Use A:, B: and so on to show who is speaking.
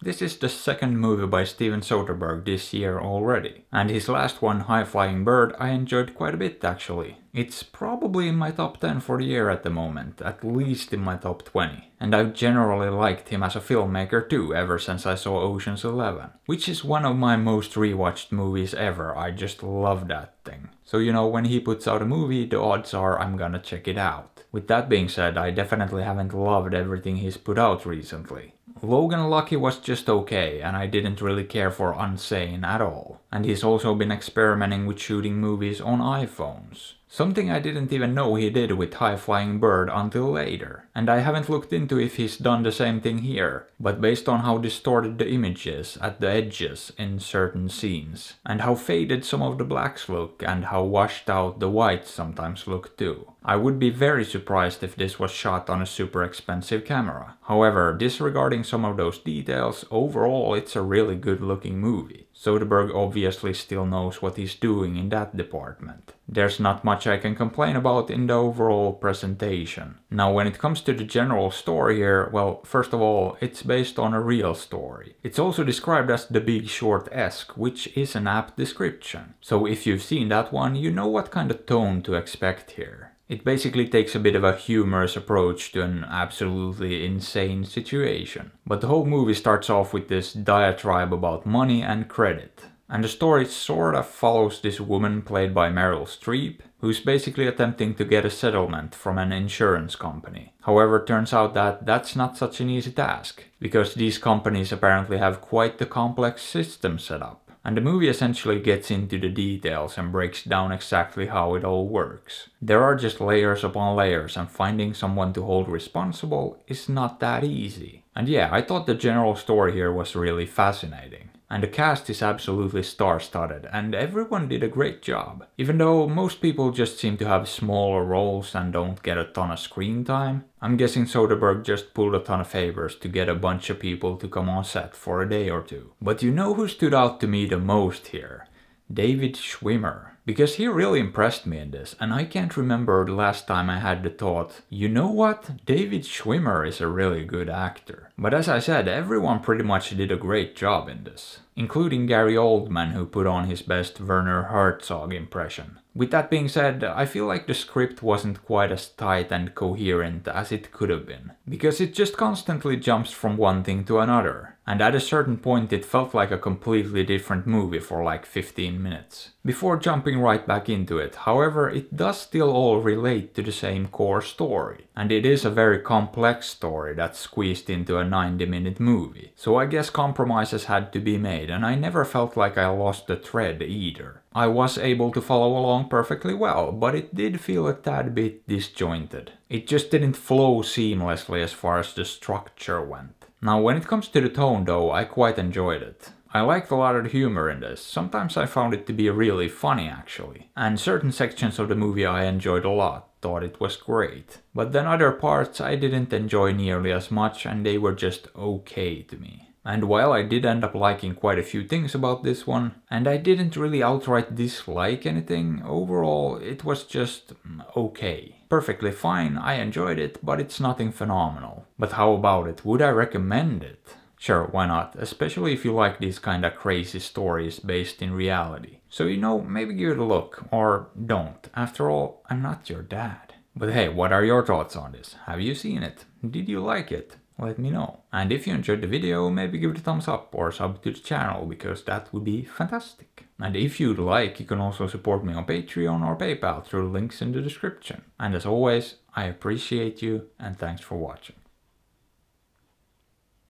A: This is the second movie by Steven Soderbergh this year already, and his last one, High Flying Bird, I enjoyed quite a bit actually. It's probably in my top 10 for the year at the moment, at least in my top 20. And I've generally liked him as a filmmaker too, ever since I saw Ocean's 11, which is one of my most rewatched movies ever. I just love that thing. So you know, when he puts out a movie, the odds are I'm gonna check it out. With that being said, I definitely haven't loved everything he's put out recently. Logan Lucky was just okay, and I didn't really care for Unsane at all. And he's also been experimenting with shooting movies on iPhones. Something I didn't even know he did with High Flying Bird until later. And I haven't looked into if he's done the same thing here, but based on how distorted the image is at the edges in certain scenes, and how faded some of the blacks look, and how washed out the whites sometimes look too, I would be very surprised if this was shot on a super expensive camera. However, disregarding some of those details, overall it's a really good looking movie. Soderbergh obviously still knows what he's doing in that department. There's not much I can complain about in the overall presentation. Now when it comes to the general story here, well, first of all, it's based on a real story. It's also described as The Big Short-esque, which is an apt description. So if you've seen that one, you know what kind of tone to expect here. It basically takes a bit of a humorous approach to an absolutely insane situation. But the whole movie starts off with this diatribe about money and credit. And the story sort of follows this woman played by Meryl Streep, who's basically attempting to get a settlement from an insurance company. However, it turns out that that's not such an easy task, because these companies apparently have quite the complex system set up. And the movie essentially gets into the details and breaks down exactly how it all works. There are just layers upon layers, and finding someone to hold responsible is not that easy. And yeah, I thought the general story here was really fascinating. And the cast is absolutely star-studded, and everyone did a great job. Even though most people just seem to have smaller roles and don't get a ton of screen time, I'm guessing Soderbergh just pulled a ton of favors to get a bunch of people to come on set for a day or two. But you know who stood out to me the most here? David Schwimmer. Because he really impressed me in this, and I can't remember the last time I had the thought, you know what, David Schwimmer is a really good actor. But as I said, everyone pretty much did a great job in this. Including Gary Oldman, who put on his best Werner Herzog impression. With that being said, I feel like the script wasn't quite as tight and coherent as it could have been. Because it just constantly jumps from one thing to another. And at a certain point it felt like a completely different movie for like 15 minutes. Before jumping right back into it, however, it does still all relate to the same core story. And it is a very complex story that's squeezed into a 90-minute movie. So I guess compromises had to be made, and I never felt like I lost the thread either. I was able to follow along perfectly well, but it did feel a tad bit disjointed. It just didn't flow seamlessly as far as the structure went. Now when it comes to the tone though, I quite enjoyed it. I liked a lot of the humor in this. Sometimes I found it to be really funny actually. And certain sections of the movie I enjoyed a lot, thought it was great. But then other parts I didn't enjoy nearly as much, and they were just okay to me. And while I did end up liking quite a few things about this one, and I didn't really outright dislike anything, overall it was just okay. Perfectly fine, I enjoyed it, but it's nothing phenomenal. But how about it? Would I recommend it? Sure, why not? Especially if you like these kinda crazy stories based in reality. So you know, maybe give it a look, or don't. After all, I'm not your dad. But hey, what are your thoughts on this? Have you seen it? Did you like it? Let me know. And if you enjoyed the video, maybe give it a thumbs up or sub to the channel, because that would be fantastic. And if you'd like, you can also support me on Patreon or PayPal through the links in the description. And as always, I appreciate you and thanks for watching.